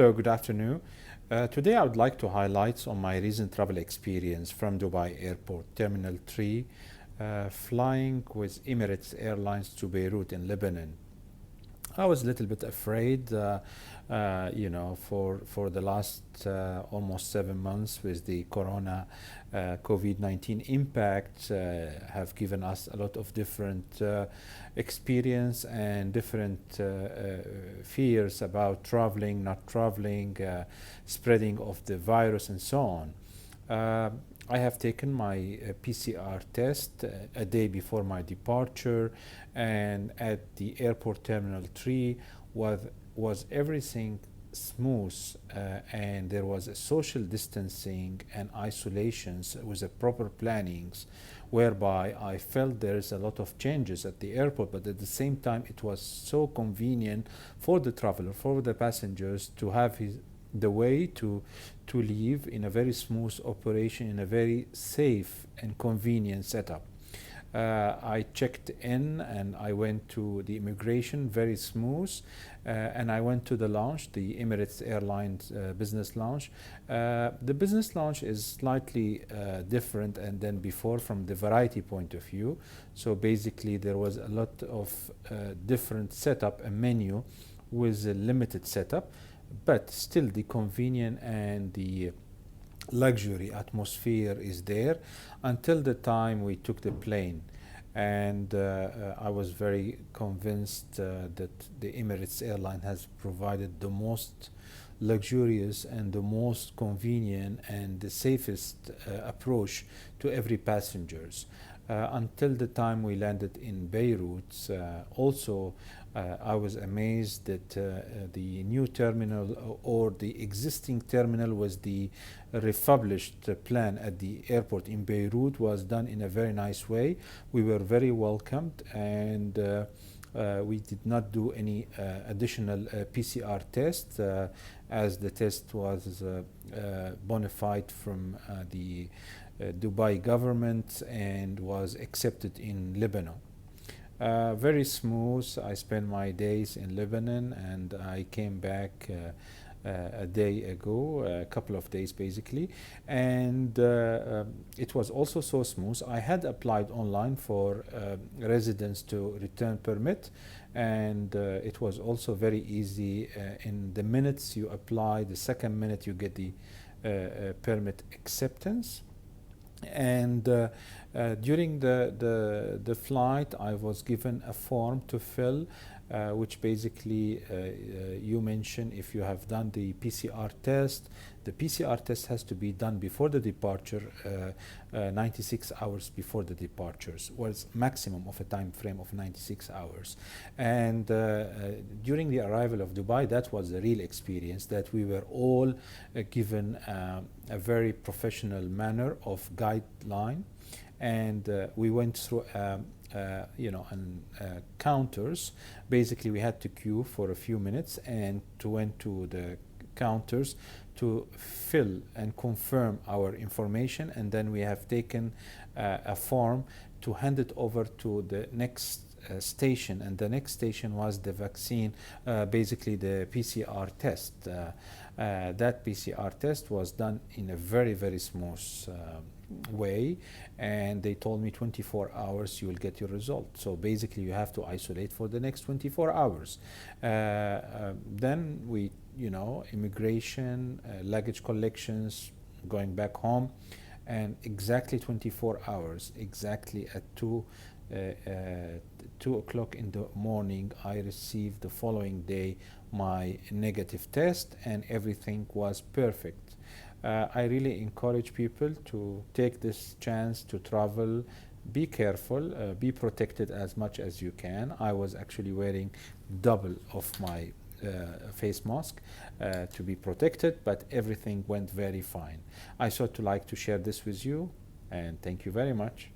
So good afternoon. Today I would like to highlight on my recent travel experience from Dubai Airport, Terminal 3, flying with Emirates Airlines to Beirut in Lebanon. I was a little bit afraid, for the last almost 7 months with the Corona COVID-19 impact, have given us a lot of different experience and different fears about traveling, not traveling, spreading of the virus, and so on. I have taken my PCR test a day before my departure, and at the airport terminal 3 was everything smooth, and there was a social distancing and isolations with a proper plannings, whereby I felt there is a lot of changes at the airport, but at the same time it was so convenient for the traveler, for the passengers, to have the way to live in a very smooth operation, in a very safe and convenient setup. I checked in and I went to the immigration, very smooth, and I went to the lounge, the Emirates Airlines business lounge. The business lounge is slightly different and than before from the variety point of view. So basically there was a lot of different setup, a menu with a limited setup, but still the convenience and the luxury atmosphere is there until the time we took the plane. And I was very convinced that the Emirates airline has provided the most luxurious and the most convenient and the safest approach to every passengers. Until the time we landed in Beirut, also I was amazed that the new terminal or the existing terminal was the republished plan at the airport in Beirut was done in a very nice way. We were very welcomed, and we did not do any additional PCR test, as the test was bona fide from the Dubai government and was accepted in Lebanon. Very smooth. I spent my days in Lebanon, and I came back a day ago, a couple of days basically, and it was also so smooth. I had applied online for residence to return permit, and it was also very easy. In the minutes you apply, the second minute you get the permit acceptance. And during the flight I was given a form to fill, which basically you mentioned if you have done the PCR test. The PCR test has to be done before the departure, 96 hours before the departures, was maximum of a time frame of 96 hours. And during the arrival of Dubai, that was a real experience, that we were all given a very professional manner of guideline, and we went through counters. Basically we had to queue for a few minutes and to went to the counters to fill and confirm our information, and then we have taken a form to hand it over to the next station, and the next station was the vaccine, basically the PCR test. That PCR test was done in a very smooth way, and they told me 24 hours you will get your result. So basically you have to isolate for the next 24 hours. Then we, immigration, luggage collections, going back home, and exactly 24 hours, exactly at 2 o'clock in the morning, I received the following day my negative test, and everything was perfect. I really encourage people to take this chance to travel. Be careful, be protected as much as you can. I was actually wearing double of my face mask to be protected, but everything went very fine. I thought to like to share this with you, and thank you very much.